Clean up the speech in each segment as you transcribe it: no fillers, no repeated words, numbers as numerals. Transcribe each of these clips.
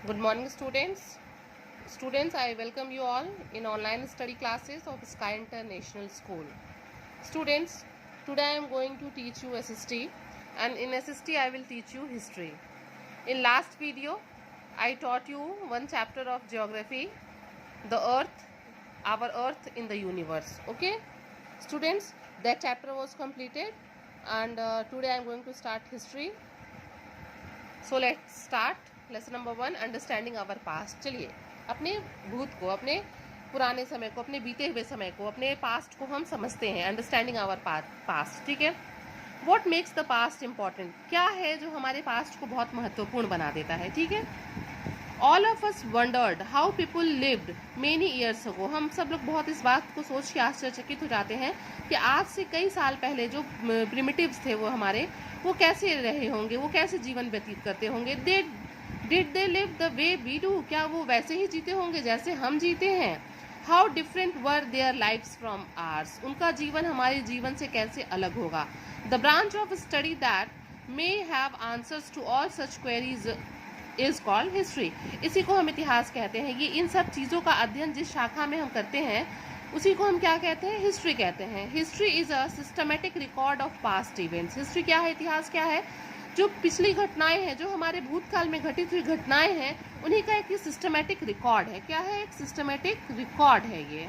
Good morning, students. Students, I welcome you all in online study classes of Sky International School. Students, today I am going to teach you SST, and in SST I will teach you history. In last video, I taught you one chapter of geography, the earth, our earth in the universe. Okay? Students, that chapter was completed, and today I am going to start history. So let's start. Lesson number 1, understanding our past. चलिए अपने भूत को, अपने पुराने समय को, अपने बीते हुए समय को, अपने पास्ट को हम समझते हैं। अंडरस्टैंडिंग आवर पास्ट, ठीक है। What makes the past important, क्या है जो हमारे पास्ट को बहुत महत्वपूर्ण बना देता है, ठीक है। All of us wondered how people lived many years ago, हम सब लोग बहुत इस बात को सोच के आश्चर्यचकित हो जाते हैं कि आज से कई साल पहले जो प्रिमिटिव्स थे वो हमारे, वो कैसे रहे होंगे, वो कैसे जीवन व्यतीत करते होंगे। Did they live the way we do, क्या वो वैसे ही जीते होंगे जैसे हम जीते हैं। How different were their lives from ours, उनका जीवन हमारे जीवन से कैसे अलग होगा। The branch of study that may have answers to all such queries is called history, इसी को हम इतिहास कहते हैं। ये इन सब चीज़ों का अध्ययन जिस शाखा में हम करते हैं उसी को हम क्या कहते हैं, हिस्ट्री कहते हैं। History is a systematic record of past events, history क्या है, इतिहास क्या है, जो पिछली घटनाएं हैं, जो हमारे भूतकाल में घटित हुई घटनाएं हैं, उन्हीं का एक सिस्टमेटिक रिकॉर्ड है। क्या है, एक सिस्टमेटिक रिकॉर्ड है ये।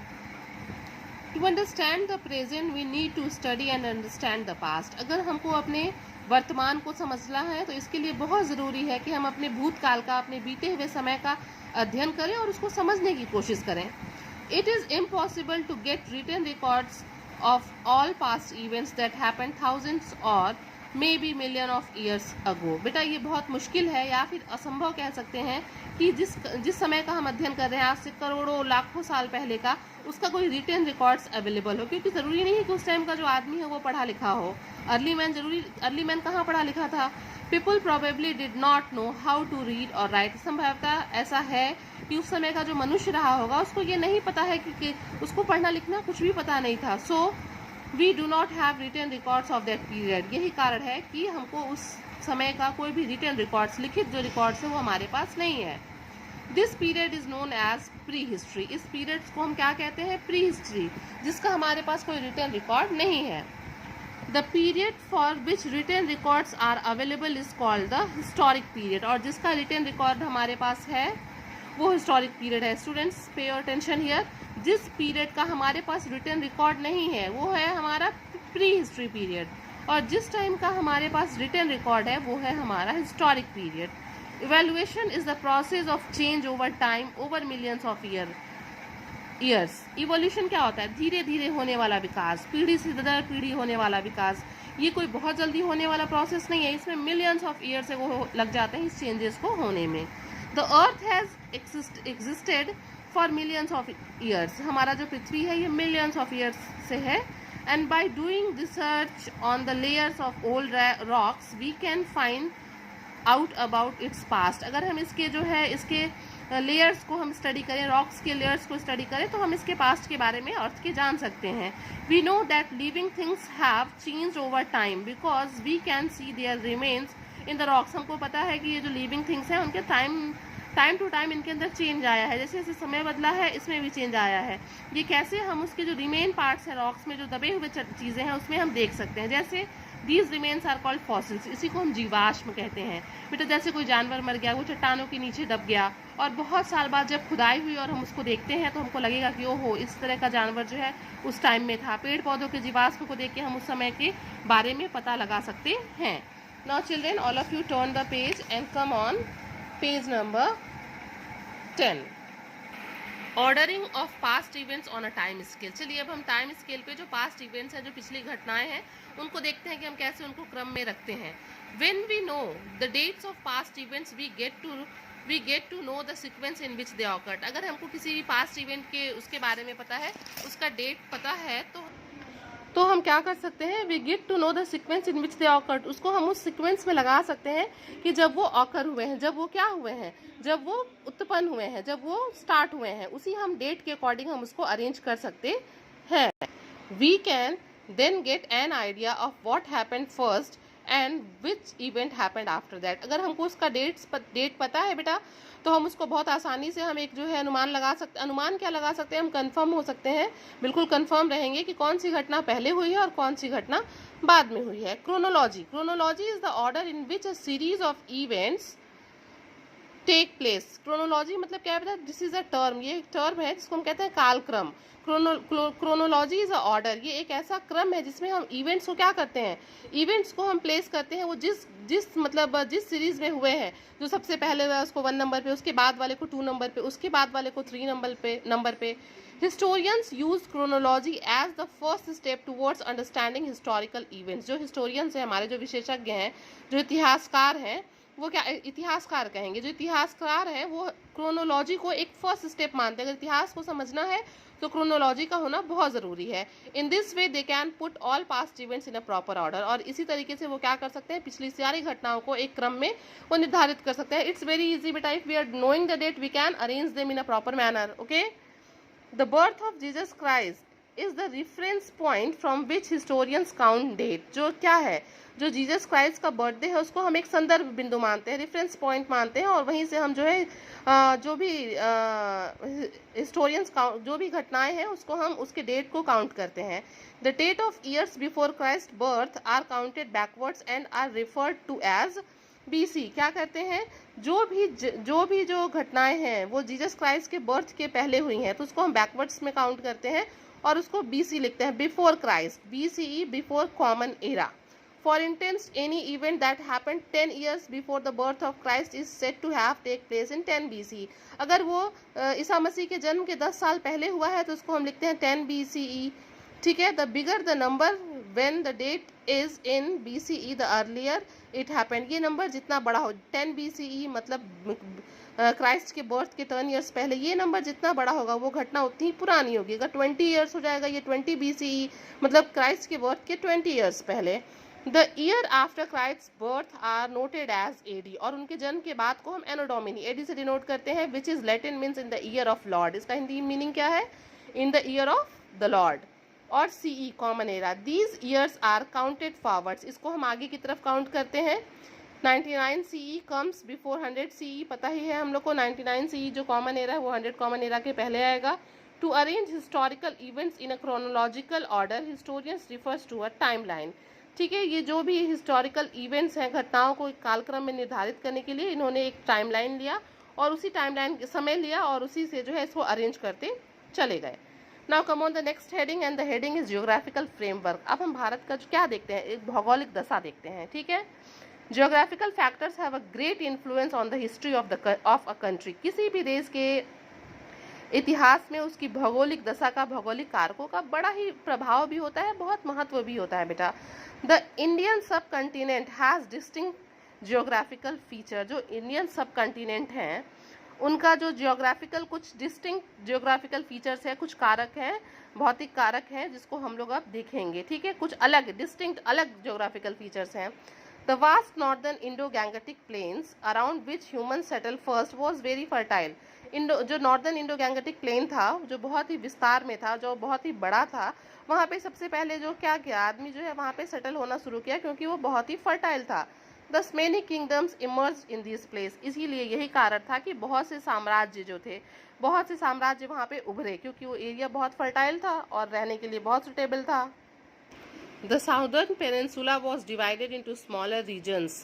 To understand the present we need to study and understand the past, अगर हमको अपने वर्तमान को समझना है तो इसके लिए बहुत ज़रूरी है कि हम अपने भूतकाल का, अपने बीते हुए समय का अध्ययन करें और उसको समझने की कोशिश करें। It is impossible to get written records of all past events that happen thousands और may be million of years ago, बेटा ये बहुत मुश्किल है या फिर असंभव कह सकते हैं कि जिस समय का हम अध्ययन कर रहे हैं आज से करोड़ों लाखों साल पहले का, उसका कोई रिटन रिकॉर्ड्स अवेलेबल हो, क्योंकि ज़रूरी नहीं है कि उस टाइम का जो आदमी है वो पढ़ा लिखा हो। अर्ली मैन कहाँ पढ़ा लिखा था। People probably did not know how to read और राइट, संभवतः ऐसा है कि उस समय का जो मनुष्य रहा होगा उसको ये नहीं पता है कि उसको पढ़ना लिखना कुछ भी पता नहीं था। So we do not have written records of that period, यही कारण है कि हमको उस समय का कोई भी रिटन रिकॉर्ड्स, लिखित जो रिकॉर्ड्स है वो हमारे पास नहीं है। This period is known as pre history, इस पीरियड को हम क्या कहते हैं, प्री हिस्ट्री, जिसका हमारे पास कोई रिटन रिकॉर्ड नहीं है। The period for which written records are available is called the historic period, और जिसका रिटन रिकॉर्ड हमारे पास है वो हिस्टोरिक पीरियड है। Students pay your attention here, जिस पीरियड का हमारे पास रिटन रिकॉर्ड नहीं है वो है हमारा प्री हिस्ट्री पीरियड, और जिस टाइम का हमारे पास रिटन रिकॉर्ड है वो है हमारा historic period. Evaluation is the process of change over time over millions of years. Evolution क्या होता है, धीरे धीरे होने वाला विकास, पीढ़ी से दर पीढ़ी होने वाला विकास, ये कोई बहुत जल्दी होने वाला प्रोसेस नहीं है, इसमें मिलियंस ऑफ ईयर से वो लग जाते हैं इस चेंजेस को होने में। The earth has existed for millions of years, हमारा जो पृथ्वी है ये मिलियंस ऑफ ईयर्स से है। And by doing research on the layers of old rocks we can find out about its past, अगर हम इसके जो है इसके लेयर्स को हम स्टडी करें, रॉक्स के लेयर्स को स्टडी करें तो हम इसके पास्ट के बारे में अर्थ के जान सकते हैं। We know that living things have changed over time because we can see their remains in the rocks, हमको पता है कि ये जो लिविंग थिंग्स हैं उनके टाइम टू टाइम इनके अंदर चेंज आया है, जैसे जैसे समय बदला है इसमें भी चेंज आया है। ये कैसे, हम उसके जो रिमेन पार्ट्स हैं रॉक्स में, जो दबे हुए चीज़ें हैं उसमें हम देख सकते हैं। जैसे these remains are called fossils, इसी को हम जीवाश्म कहते हैं। बेटा जैसे कोई जानवर मर गया, वो चट्टानों के नीचे दब गया और बहुत साल बाद जब खुदाई हुई और हम उसको देखते हैं तो हमको लगेगा कि ओहो इस तरह का जानवर जो है उस टाइम में था। पेड़ पौधों के जीवाश्म को देख के हम उस समय के बारे में पता लगा सकते हैं। Now children, all of U turn the page and come on page number 10, ordering of past events on a time scale. चलिए अब हम टाइम स्केल पे जो पास्ट इवेंट्स हैं, जो पिछली घटनाएं हैं, उनको देखते हैं कि हम कैसे उनको क्रम में रखते हैं। When we know the dates of past events we get to know the sequence in which they occurred, अगर हमको किसी भी पास्ट इवेंट के उसके बारे में पता है, उसका डेट पता है, तो हम क्या कर सकते हैं, we get to know the sequence in which they occurred, उसको हम उस सीक्वेंस में लगा सकते हैं कि जब वो ऑकर हुए हैं, जब वो क्या हुए हैं, जब वो उत्पन्न हुए हैं, जब वो स्टार्ट हुए हैं, उसी हम डेट के अकॉर्डिंग हम उसको अरेंज कर सकते हैं। We can then get an idea of what happened first and which event happened after that. अगर हमको उसका डेट पता है बेटा, तो हम उसको बहुत आसानी से हम एक जो है अनुमान लगा सकते, अनुमान क्या लगा सकते हैं, हम कंफर्म हो सकते हैं, बिल्कुल कंफर्म रहेंगे कि कौन सी घटना पहले हुई है और कौन सी घटना बाद में हुई है। Chronology, chronology is the order in which a series of events take place. Chronology मतलब क्या है बेटा, दिस इज अ टर्म, ये एक टर्म है जिसको हम कहते हैं कालक्रम। क्रोनोलॉजी इज अ ऑर्डर, ये एक ऐसा क्रम है जिसमें हम इवेंट्स को क्या करते हैं, इवेंट्स को हम प्लेस करते हैं, वो जिस सीरीज में हुए हैं, जो सबसे पहले हुआ उसको 1 नंबर पे, उसके बाद वाले को 2 नंबर पे, उसके बाद वाले को 3 नंबर पे। Historians use chronology as the first step towards understanding historical events. जो हिस्टोरियंस हैं हमारे, जो विशेषज्ञ हैं, जो इतिहासकार हैं, वो क्या इतिहासकार कहेंगे, जो इतिहासकार हैं वो क्रोनोलॉजी को एक फर्स्ट स्टेप मानते हैं। अगर इतिहास को समझना है तो क्रोनोलॉजी का होना बहुत ज़रूरी है। In this way they can put all past events in a proper order, और इसी तरीके से वो क्या कर सकते हैं, पिछली सारी घटनाओं को एक क्रम में वो निर्धारित कर सकते हैं। इट्स वेरी इजी बेटा, if we are knowing the date we can arrange them in a proper manner. Okay, the birth of Jesus Christ is the reference point from which historians count date. जो क्या है, जो Jesus Christ का birthday है उसको हम एक संदर्भ बिंदु मानते हैं, रेफरेंस पॉइंट मानते हैं, और वहीं से हम जो है जो भी हिस्टोरियंस जो भी घटनाएं हैं उसको हम उसके डेट को काउंट करते हैं। The date of years before Christ birth are counted backwards and are referred to as BC। क्या करते हैं, जो घटनाएं हैं वो जीसस क्राइस्ट के बर्थ के पहले हुई हैं तो उसको हम बैकवर्ड्स में काउंट करते हैं और उसको BC लिखते हैं, before Christ, BCE, before common era. For instance, any event that happened 10 years before the birth of Christ is said to have take place in 10 BC। अगर वो ईसा मसीह के जन्म के 10 साल पहले हुआ है तो उसको हम लिखते हैं 10 BCE। ठीक है, the bigger the number when the date is in BCE the earlier it happened। ये नंबर जितना बड़ा हो, 10 BCE मतलब क्राइस्ट के बर्थ के 10 ईयर्स पहले, ये नंबर जितना बड़ा होगा वो घटना उतनी ही पुरानी होगी। अगर 20 ईयर्स हो जाएगा, ये 20 BCE मतलब क्राइस्ट के बर्थ के 20 ईयर्स पहले। The year after Christ birth are noted as AD, और उनके जन्म के बाद को हम एनो डोमिनी AD से डिनोट करते हैं, which is Latin means in the year of lord. इसका हिंदी मीनिंग क्या है, in the year of the lord. और CE common era, these years are counted forwards, इसको हम आगे की तरफ काउंट करते हैं। 99 CE कम्स बिफोर 100 CE, पता ही है हम लोग को 99 CE जो कॉमन एरा है वो 100 कॉमन एरा के पहले आएगा। To arrange historical events in a chronological order historians refers to a timeline. ठीक है, ये जो भी हिस्टोरिकल इवेंट्स हैं, घटनाओं को एक कालक्रम में निर्धारित करने के लिए इन्होंने एक टाइमलाइन लिया और उसी टाइमलाइन के समय लिया और उसी से जो है इसको अरेंज करते चले गए। Now come on the next heading and the heading is geographical framework. अब हम भारत का क्या देखते हैं, एक भौगोलिक दशा देखते हैं। ठीक है, geographical factors have a great influence on the history of a country. किसी भी देश के इतिहास में उसकी भौगोलिक दशा का, भौगोलिक कारकों का बड़ा ही प्रभाव भी होता है, बहुत महत्व भी होता है बेटा। द इंडियन सब continent has distinct geographical feature. जो इंडियन सब कंटिनेंट हैं उनका जो जियोग्राफिकल कुछ डिस्टिंक्ट जियोग्राफिकल फीचर्स है, कुछ कारक हैं, भौतिक कारक हैं जिसको हम लोग अब देखेंगे। ठीक है, कुछ अलग डिस्टिंक्ट अलग जियोग्राफिकल फीचर्स हैं। The vast northern Indo Gangetic plains around which human settle first was very fertile. जो नॉर्दर्न इंडो गैंगेटिक प्लेन था, जो बहुत ही विस्तार में था, जो बहुत ही बड़ा था, वहाँ पे सबसे पहले जो क्या किया, आदमी जो है वहाँ पे सेटल होना शुरू किया क्योंकि वो बहुत ही फर्टाइल था। Thus many kingdoms emerged in this place। इसीलिए यही कारण था कि बहुत से साम्राज्य जो थे, बहुत से साम्राज्य वहाँ पे उभरे क्योंकि वो एरिया बहुत फर्टाइल था और रहने के लिए बहुत सुटेबल था। The southern peninsula was divided into smaller regions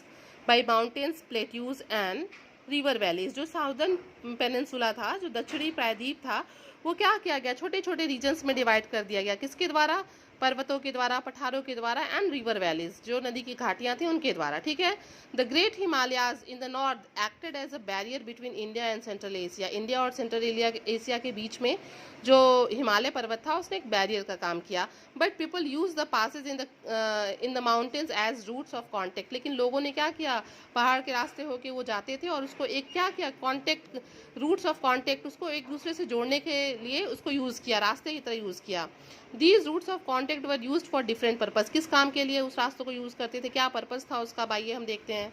by mountains, plateaus and river valleys। जो साउदर्न पेनिनसुला था, जो दक्षिणी प्रायद्वीप था, वो क्या किया गया, छोटे छोटे रीजन्स में डिवाइड कर दिया गया। किसके द्वारा, पर्वतों के द्वारा, पठारों के द्वारा, एंड रिवर वैलीज, जो नदी की घाटियां थी उनके द्वारा। ठीक है, the great Himalayas in the north acted as a barrier between India and Central Asia. India और सेंट्रल एशिया के बीच में जो हिमालय पर्वत था उसने एक बैरियर का काम किया। But people use the passage in the mountains as routes of contact. लेकिन लोगों ने क्या किया, पहाड़ के रास्ते होके वो जाते थे और उसको एक क्या किया, कॉन्टेक्ट, रूट्स ऑफ कॉन्टेक्ट, उसको एक दूसरे से जोड़ने के लिए उसको यूज़ किया, रास्ते की तरह यूज़ किया। These routes of contact were used for different purpose. किस काम के लिए उस रास्तों को यूज़ करते थे, क्या पर्पज़ था उसका, आइए हम देखते हैं।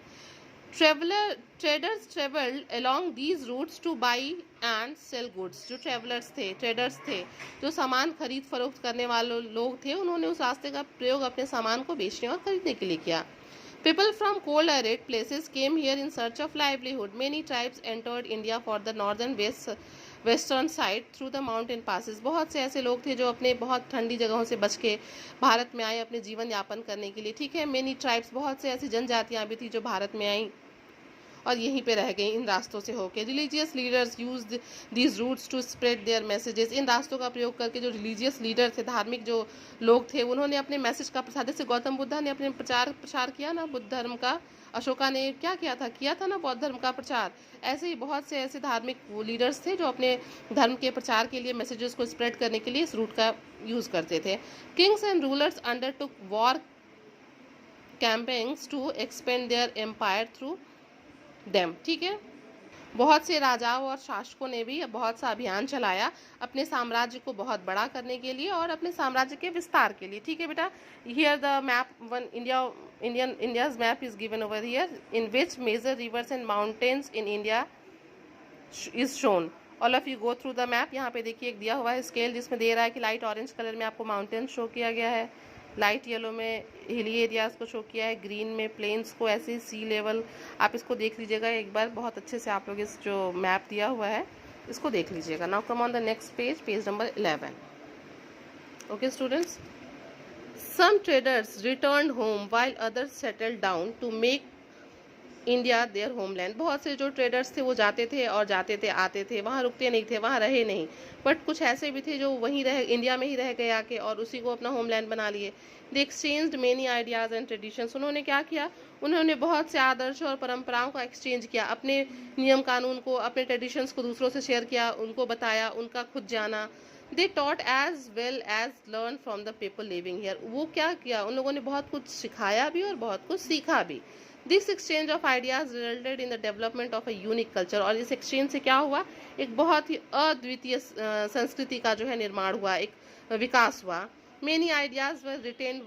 Traders travelled along these routes to buy and sell goods. जो ट्रेवलर्स थे, ट्रेडर्स थे, जो सामान खरीद फरोख्त करने वाले लोग थे, उन्होंने उस रास्ते का प्रयोग अपने सामान को बेचने और खरीदने के लिए किया। People from cold arid places came here in search of livelihood. Many tribes entered India for the northern western side through the mountain passes. बहुत से ऐसे लोग थे जो अपने बहुत ठंडी जगहों से बच के भारत में आए अपने जीवन यापन करने के लिए, ठीक है। मेनी ट्राइब्स, बहुत से ऐसी जनजातियां भी थी जो भारत में आई और यहीं पे रह गई इन रास्तों से होके। Religious leaders use these routes to spread their messages. इन रास्तों का प्रयोग करके जो रिलीजियस लीडर थे, धार्मिक जो लोग थे, उन्होंने अपने मैसेज का प्रसार, जैसे गौतम बुद्धा ने अपने प्रचार किया ना बुद्ध धर्म का, अशोका ने क्या किया था ना बौद्ध धर्म का प्रचार। ऐसे ही बहुत से ऐसे धार्मिक लीडर्स थे जो अपने धर्म के प्रचार के लिए, मैसेजेस को स्प्रेड करने के लिए इस रूट का यूज करते थे। Kings and rulers undertook war campaigns to expand their empire through them, ठीक है। बहुत से राजाओं और शासकों ने भी बहुत सा अभियान चलाया अपने साम्राज्य को बहुत बड़ा करने के लिए और अपने साम्राज्य के विस्तार के लिए, ठीक है बेटा। Here the map one India's map is given over here in which major rivers and mountains in India is shown. All of you go through the map. यहाँ पे देखिए एक दिया हुआ है स्केल जिसमें दे रहा है कि लाइट ऑरेंज कलर में आपको माउंटेन शो किया गया है, लाइट येलो में हिली एरियाज़ को शो किया है, ग्रीन में प्लेन्स को, ऐसे सी लेवल। आप इसको देख लीजिएगा एक बार बहुत अच्छे से, आप लोग इस जो मैप दिया हुआ है इसको देख लीजिएगा। Now come on the next page, page number 11। Okay students, some traders returned home while others settled down to make India their homeland. बहुत से जो ट्रेडर्स थे वो जाते थे आते थे, वहाँ रुकते नहीं थे, वहाँ रहे नहीं। बट कुछ ऐसे भी थे जो वहीं इंडिया में ही रह गए आके और उसी को अपना होमलैंड बना लिए। They exchanged many ideas and traditions. उन्होंने क्या किया, उन्होंने बहुत से आदर्श और परंपराओं का एक्सचेंज किया, अपने नियम कानून को, अपने ट्रेडिशंस को दूसरों से शेयर किया, उनको बताया, उनका खुद जाना। They taught as well as learn from the people living here. वो क्या किया, उन लोगों ने बहुत कुछ सिखाया भी और बहुत कुछ सीखा भी। This exchange of ideas resulted in the development of a unique culture. और इस एक्सचेंज से क्या हुआ, एक बहुत ही अद्वितीय संस्कृति का जो है निर्माण हुआ, एक विकास हुआ। मेनी आइडियाज वर retained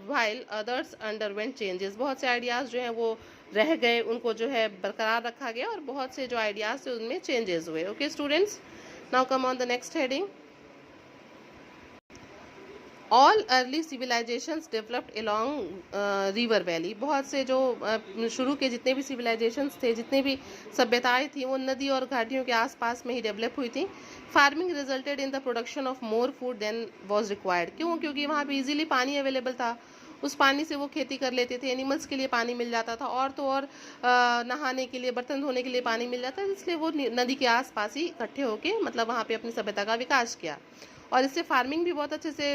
while others underwent changes. बहुत से आइडियाज जो हैं वो रह गए, उनको जो है बरकरार रखा गया और बहुत से जो आइडियाज थे उनमें चेंजेस हुए। Okay students, now come on the next heading. All early civilisations developed along river valley. बहुत से जो शुरू के जितने भी सिविलाइजेशंस थे, जितने भी सभ्यताएं थी, वो नदी और घाटियों के आसपास में ही डेवलप हुई थी। Farming resulted in the production of more food than was required. क्यों, क्योंकि वहाँ पे इजीली पानी अवेलेबल था, उस पानी से वो खेती कर लेते थे, एनिमल्स के लिए पानी मिल जाता था, और तो और नहाने के लिए, बर्तन धोने के लिए पानी मिल जाता था, इसलिए वो नदी के आसपास ही इकट्ठे होके मतलब वहाँ पे अपनी सभ्यता का विकास किया। और इससे फार्मिंग भी बहुत अच्छे से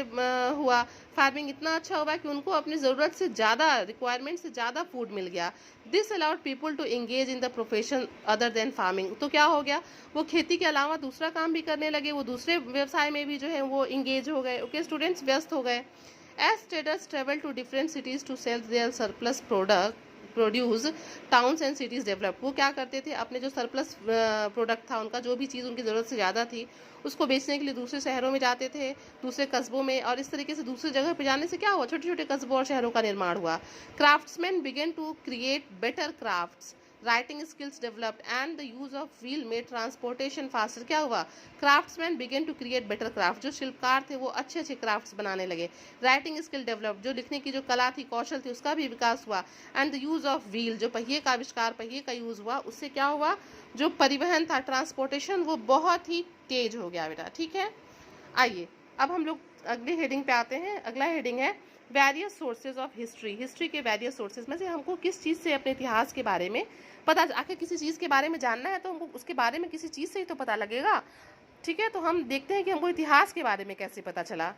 हुआ। फार्मिंग इतना अच्छा हुआ कि उनको अपनी ज़रूरत से ज़्यादा, रिक्वायरमेंट से ज़्यादा फूड मिल गया। This allowed people to engage in the profession other than farming. तो क्या हो गया, वो खेती के अलावा दूसरा काम भी करने लगे, वो दूसरे व्यवसाय में भी जो है वो इंगेज हो गए। ओके स्टूडेंट्स, व्यस्त हो गए। As traders travel to different cities to sell their surplus produce, towns and cities develop. वो क्या करते थे, अपने जो सरप्लस प्रोडक्ट था उनका, जो भी चीज़ उनकी ज़रूरत से ज़्यादा थी, उसको बेचने के लिए दूसरे शहरों में जाते थे, दूसरे कस्बों में, और इस तरीके से दूसरी जगह पे जाने से क्या हुआ, छोटे छोटे कस्बों और शहरों का निर्माण हुआ। Craftsmen began to create better crafts, writing skills developed and the use of wheel made transportation faster. क्या हुआ, craftsmen began to create better craft. जो शिल्पकार थे वो अच्छे अच्छे क्राफ्ट्स बनाने लगे। राइटिंग स्किल डेवलप्ड, जो लिखने की जो कला थी, कौशल थी, उसका भी विकास हुआ। And the use of wheel, जो पहिए का आविष्कार, पहिए का यूज हुआ, उससे क्या हुआ, जो परिवहन था, ट्रांसपोर्टेशन, वो बहुत ही तेज हो गया बेटा। ठीक है, आइए अब हम लोग अगली हेडिंग पे आते हैं। अगला हेडिंग है various sources of history. History के वेरियस सोर्सेज में से हमको किस चीज़ से अपने इतिहास के बारे में पता, आखिर किसी चीज़ के बारे में जानना है तो हमको उसके बारे में किसी चीज़ से ही तो पता लगेगा। ठीक है, तो हम देखते हैं कि हमको इतिहास के बारे में कैसे पता चला।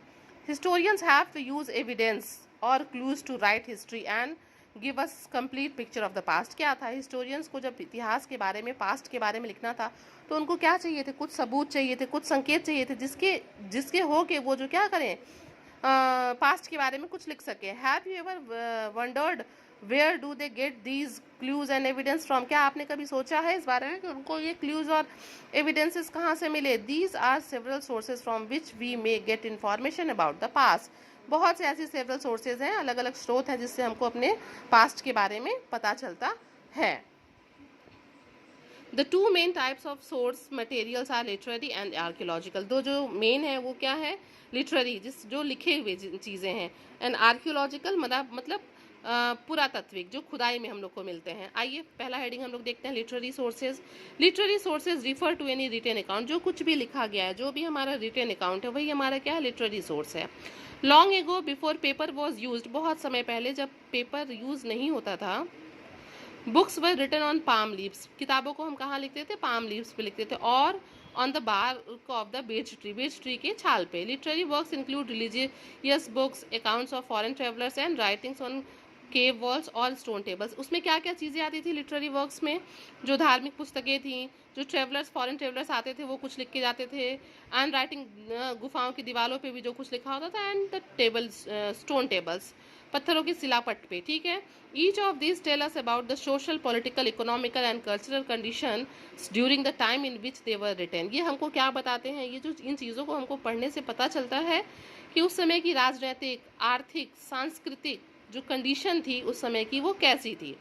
Historians have to use evidence और clues to write history and give us complete picture of the past. क्या था, हिस्टोरियंस को जब इतिहास के बारे में, पास्ट के बारे में लिखना था तो उनको क्या चाहिए थे, कुछ सबूत चाहिए थे, कुछ संकेत चाहिए थे, जिसके हो के वो जो क्या करें, पास्ट के बारे में कुछ लिख सके। Have you ever wondered where do they get these clues and evidence from. क्या आपने कभी सोचा है इस बारे में कि उनको ये क्लूज और एविडेंसेस कहाँ से मिले। These are several sources from which we may get information about the past. बहुत से ऐसी सेवरल सोर्सेज हैं, अलग अलग स्रोत हैं जिससे हमको अपने पास्ट के बारे में पता चलता है। The two main types of source materials are literary and archaeological। दो जो मेन है वो क्या है, लिटरेरी, जो लिखे हुए चीज़ें हैं, एंड आर्कियोलॉजिकल मतलब पुरातात्विक, जो खुदाई में हम लोग को मिलते हैं। आइए पहला हेडिंग हम लोग देखते हैं, literary sources. Literary sources refer to any written account, जो कुछ भी लिखा गया है, जो भी हमारा रिटन अकाउंट है, वही हमारा क्या है, लिटरेरी सोर्स है। Long ago before paper was use, बहुत समय पहले जब पेपर यूज नहीं होता था, books were written on palm leaves, किताबों को हम कहाँ लिखते थे, पाम लीव्स पे लिखते थे, और on the bark of the beech tree के छाल पे। Literary works include religious books, accounts of foreign travellers and writings on cave walls और स्टोन टेबल्स। उसमें क्या क्या चीज़ें आती थी लिटरेरी वर्क्स में, जो धार्मिक पुस्तकें थी, जो ट्रेवलर्स फॉरेन ट्रेवलर्स आते थे वो कुछ लिख के जाते थे, एंड राइटिंग, गुफाओं की दीवारों पे भी जो कुछ लिखा होता था, and the tables, stone tables, पत्थरों की सिलापट पे, ठीक है। Each of these tell us about the social, political, economical and cultural condition during the time in which they were written. ये हमको क्या बताते हैं, ये जो इन चीज़ों को हमको पढ़ने से पता चलता है कि उस समय की राजनीतिक, आर्थिक, सांस्कृतिक जो कंडीशन थी उस समय की, वो कैसी थी।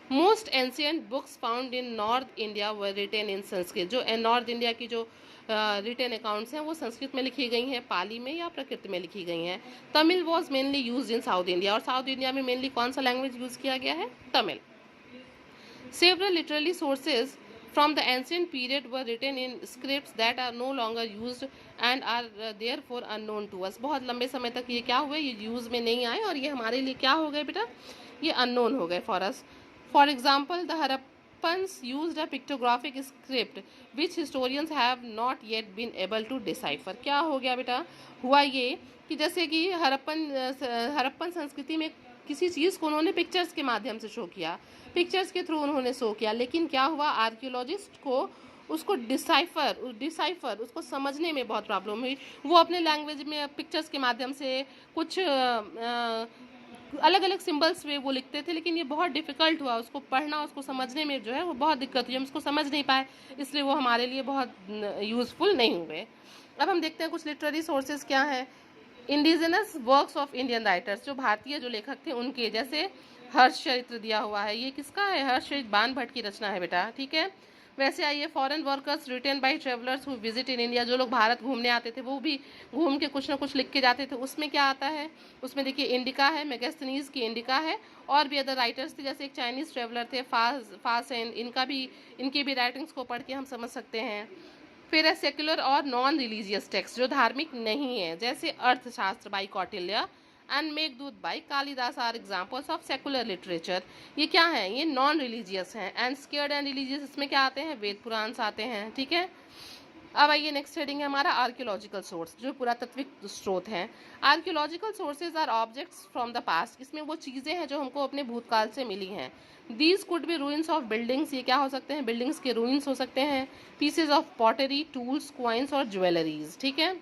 Most ancient books found in north India were written in Sanskrit, जो नॉर्थ इंडिया की जो रिटेन अकाउंट्स हैं वो संस्कृत में लिखी गई हैं, पाली में या प्रकृत में लिखी गई हैं। Tamil was mainly use in south India, और साउथ इंडिया में मेनली कौन सा लैंग्वेज यूज किया गया है, Tamil. Several literary sources from the ancient period were written in scripts that are no longer used and are therefore unknown to us। बहुत लंबे समय तक ये क्या हुए, ये यूज़ में नहीं आए और ये हमारे लिए क्या हो गए बेटा, ये अननोन हो गए for us. For example the Harappans used a pictographic script which historians have not yet been able to decipher. क्या हो गया बेटा, हुआ ये कि जैसे कि हरप्पन संस्कृति में किसी चीज़ को उन्होंने पिक्चर्स के माध्यम से शो किया, पिक्चर्स के थ्रू उन्होंने शो किया, लेकिन क्या हुआ, आर्कियोलॉजिस्ट को उसको डिसाइफर उसको समझने में बहुत प्रॉब्लम हुई। वो अपने लैंग्वेज में पिक्चर्स के माध्यम से कुछ अलग अलग सिंबल्स में वो लिखते थे, लेकिन ये बहुत डिफ़िकल्ट हुआ उसको पढ़ना, उसको समझने में जो है वो बहुत दिक्कत हुई, हम उसको समझ नहीं पाए, इसलिए वो हमारे लिए बहुत यूज़फुल नहीं हुए। अब हम देखते हैं कुछ लिटरेरी सोर्सेज क्या हैं। Indigenous works of Indian writers, जो भारतीय जो लेखक थे उनके, जैसे हर्षचरित्र दिया हुआ है, ये किसका है, हर्षचरित्र बाण भट्ट की रचना है बेटा, ठीक है। वैसे आइए foreign workers written by travellers who visit in India, जो लोग भारत घूमने आते थे वो भी घूम के कुछ ना कुछ लिख के जाते थे, उसमें क्या आता है, उसमें देखिए इंडिका है, मेगास्थनीज की इंडिका है, और भी अदर राइटर्स थे, जैसे एक चाइनीज़ ट्रेवलर थे फासेन, इनकी भी राइटिंग्स को पढ़ के हम समझ सकते हैं। फिर है सेक्युलर और नॉन रिलीजियस टेक्स्ट, जो धार्मिक नहीं है, जैसे Arthashastra by Kautilya and Meghdoot by Kalidasa are examples of secular literature. ये क्या है, ये नॉन रिलीजियस हैं। एंड स्केर्ड एंड रिलीजियस, इसमें क्या आते हैं, वेद पुराण आते हैं, ठीक है। अब आइए नेक्स्ट हेडिंग है हमारा आर्कियोलॉजिकल सोर्स, जो पुरातात्विक स्रोत हैं। Archaeological sources are objects from the past, इसमें वो चीज़ें हैं जो हमको अपने भूतकाल से मिली हैं। These could be ruins of buildings, ये क्या हो सकते हैं, बिल्डिंग्स के रूइंस हो सकते हैं, pieces of pottery, tools, coins और ज्वेलरीज, ठीक है।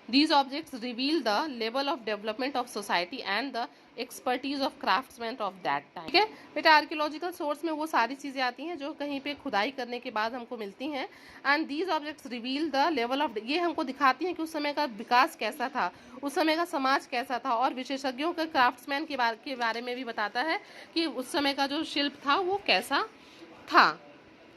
These objects reveal the level of development of society and the expertise of craftsmen of that time। ठीक है बेटा, आर्कियोलॉजिकल सोर्स में वो सारी चीज़ें आती हैं जो कहीं पे खुदाई करने के बाद हमको मिलती हैं। And these objects reveal the level of, ये हमको दिखाती हैं कि उस समय का विकास कैसा था, उस समय का समाज कैसा था, और विशेषज्ञों के क्राफ्ट्समैन के बारे में भी बताता है कि उस समय का जो शिल्प था वो कैसा था।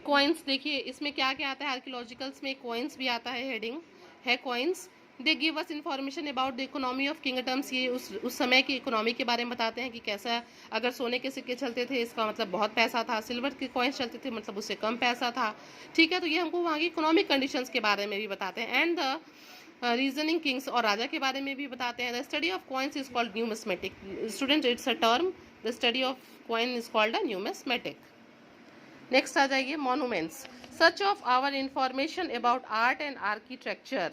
कॉइन्स देखिए, इसमें क्या क्या आता है, आर्कियोलॉजिकल्स में कॉइन्स भी आता है, हेडिंग है coins. They give us information about the economy of kingdoms, ये उस समय की इकोनॉमी के बारे में बताते हैं कि कैसा, अगर सोने के सिक्के चलते थे इसका मतलब बहुत पैसा था, सिल्वर के कॉइन्स चलते थे मतलब उससे कम पैसा था, ठीक है। तो ये हमको वहाँ की इकोनॉमिक कंडीशंस के बारे में भी बताते हैं। एंड द रीजनिंग किंग्स, और राजा के बारे में भी बताते हैं। The study of coins is called numismatic, student it's a term, the study of coin is called a numismatic. Next आ जाइए monuments, such of our information about art and architecture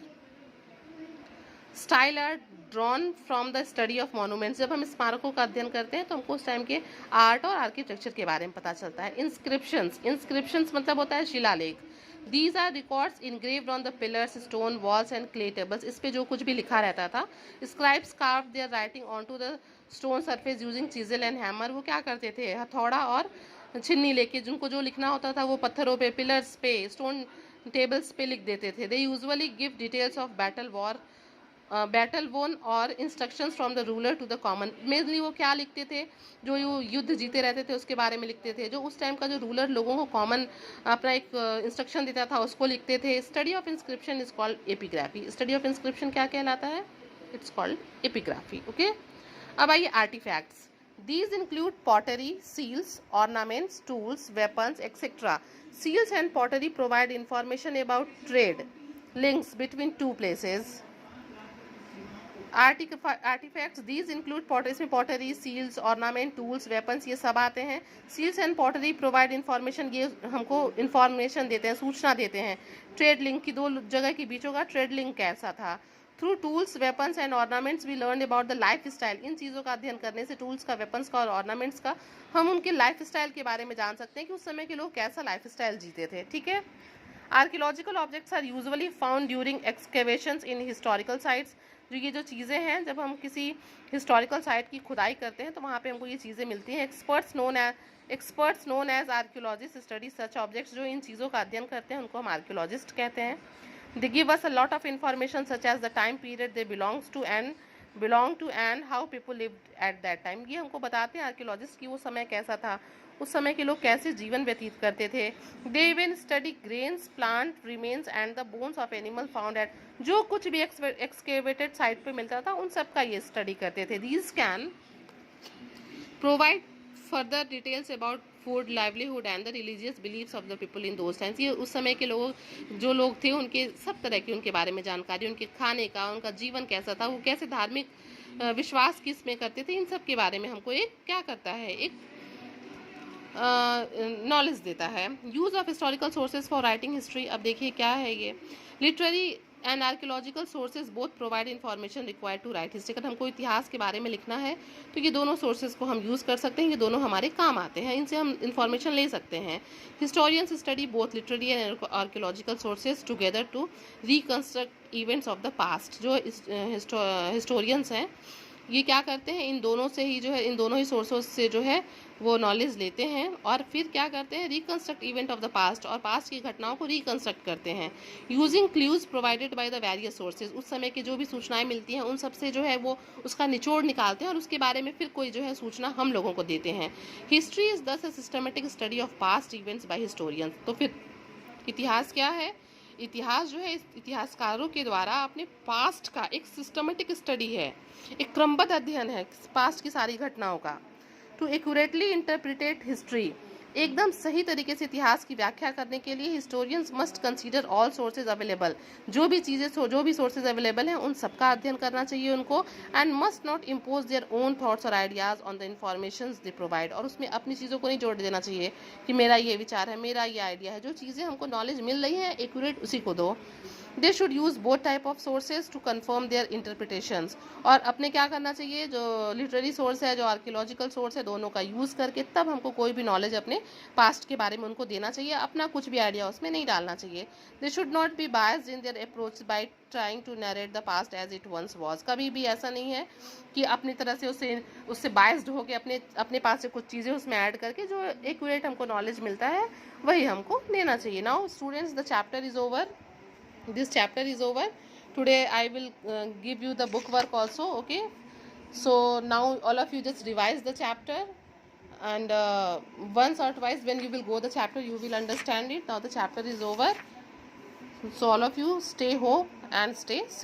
style are drawn from the study of monuments. जब हम स्मारकों का अध्ययन करते हैं तो हमको उस टाइम के आर्ट और आर्किटेक्चर के बारे में पता चलता है। इंस्क्रिप्शंस मतलब होता है शिलालेख। These are records engraved on the pillars, stone walls and clay tables, इस पे जो कुछ भी लिखा रहता था। Scribes carved their writing on to the stone surface using chisel and hammer, वो क्या करते थे, हथौड़ा और छिन्नी लेके जिनको जो लिखना होता था वो पत्थरों पे, पिलर्स पे, स्टोन टेबल्स पे लिख देते थे। They usually give details of battle won और instructions from the ruler to the common. Mainly वो क्या लिखते थे, जो युद्ध जीते रहते थे उसके बारे में लिखते थे, जो उस टाइम का जो रूलर लोगों को कॉमन अपना एक इंस्ट्रक्शन देता था उसको लिखते थे। Study of inscription is called epigraphy. Study of inscription क्या कहलाता है, इट्स कॉल्ड एपिग्राफी, ओके। अब आइए artefacts. These include pottery, seals, ornaments, tools, weapons, etc. Seals and pottery provide information about trade, links between two places. Artefacts these include pottery, इसमें pottery, seals, ornament, tools, weapons ये सब आते हैं. Seals and pottery provide information, ये हमको information देते हैं, सूचना देते हैं. ट्रेड लिंक की दो जगह के बीचों का ट्रेड लिंक कैसा था. Through tools, weapons and ornaments we learn about the life style. इन चीज़ों का अध्ययन करने से, टूल्स का, वेपन्स का और ऑर्नामेंट्स का, हम उनके लाइफ स्टाइल के बारे में जान सकते हैं कि उस समय के लोग कैसा लाइफ स्टाइल जीते थे. ठीक है. Archaeological objects are usually found during excavations in historical sites. ये जो चीज़ें हैं, जब हम किसी हिस्टोरिकल साइट की खुदाई करते हैं तो वहाँ पे हमको ये चीज़ें मिलती हैं. Experts known as archaeologist study such objects. जो इन चीज़ों का अध्ययन करते हैं उनको हम आर्कियोलॉजिस्ट कहते हैं. They give us a lot of information such as the time period they belong to and how people lived at that time. ये हमको बताते हैं आर्कियोलॉजिस्ट की वो समय कैसा था, उस समय के लोग कैसे जीवन व्यतीत करते थे. They even study grains, plant remains and the bones of animal found at. जो कुछ भी एक्सकेवेटेड साइट पे मिलता था उन सब का ये स्टडी करते थे. These can provide further details about food, livelihood and the religious beliefs of the people in those times. ये उस समय के जो लोग थे उनके सब तरह की उनके बारे में जानकारी, उनके खाने का, उनका जीवन कैसा था, वो कैसे धार्मिक विश्वास किस में करते थे, इन सब के बारे में हमको एक क्या करता है, एक नॉलेज देता है. Use of historical sources for writing history. अब देखिए क्या है ये. Literary and archaeological sources both provide information required to write history. अगर हमको इतिहास के बारे में लिखना है तो ये दोनों सोर्सेज को हम यूज़ कर सकते हैं. ये दोनों हमारे काम आते हैं, इनसे हम इन्फॉर्मेशन ले सकते हैं. Historians study both literary and archaeological sources together to reconstruct events of the past. जो हिस्टोरियंस हैं ये क्या करते हैं, इन दोनों से ही जो है, इन दोनों ही सोर्सेज से जो है वो नॉलेज लेते हैं और फिर क्या करते हैं, reconstruct event of the past, और पास्ट की घटनाओं को रिकंस्ट्रक्ट करते हैं. Using clues provided by the various sources. उस समय की जो भी सूचनाएं मिलती हैं उन सब से जो है वो उसका निचोड़ निकालते हैं और उसके बारे में फिर कोई जो है सूचना हम लोगों को देते हैं. History is thus a systematic study of past events by historians. तो फिर इतिहास क्या है. इतिहास जो है इतिहासकारों के द्वारा अपने पास्ट का एक सिस्टमेटिक स्टडी है, एक क्रमबद्ध अध्ययन है पास्ट की सारी घटनाओं का. To accurately interpret history. एकदम सही तरीके से इतिहास की व्याख्या करने के लिए historians must consider all sources available. जो भी सोर्सेज अवेलेबल हैं उन सबका अध्ययन करना चाहिए उनको. And must not impose their own thoughts और ideas on the information they provide. और उसमें अपनी चीज़ों को नहीं जोड़ देना चाहिए कि मेरा ये विचार है, मेरा ये आइडिया है. जो चीज़ें हमको नॉलेज मिल रही है एक्यूरेट उसी को दो. They should use both type of sources to confirm their interpretations. और अपने क्या करना चाहिए, जो लिटरेरी सोर्स है, जो आर्कियोलॉजिकल सोर्स है, दोनों का यूज़ करके तब हमको कोई भी नॉलेज अपने पास्ट के बारे में उनको देना चाहिए. अपना कुछ भी आइडिया उसमें नहीं डालना चाहिए. They should not be biased in their approach by trying to narrate the past as it once was. कभी भी ऐसा नहीं है कि अपनी तरह से उससे बायस्ड होकर अपने पास से कुछ चीज़ें उसमें ऐड करके जो एक्यूरेट हमको नॉलेज मिलता है वही हमको देना चाहिए. Now students, the chapter is over. This chapter is over. Today I will give you the book work also. Okay, so now all of you just revise the chapter, and once or twice when you will go the chapter you will understand it. Now the chapter is over, so all of you stay home and stay safe.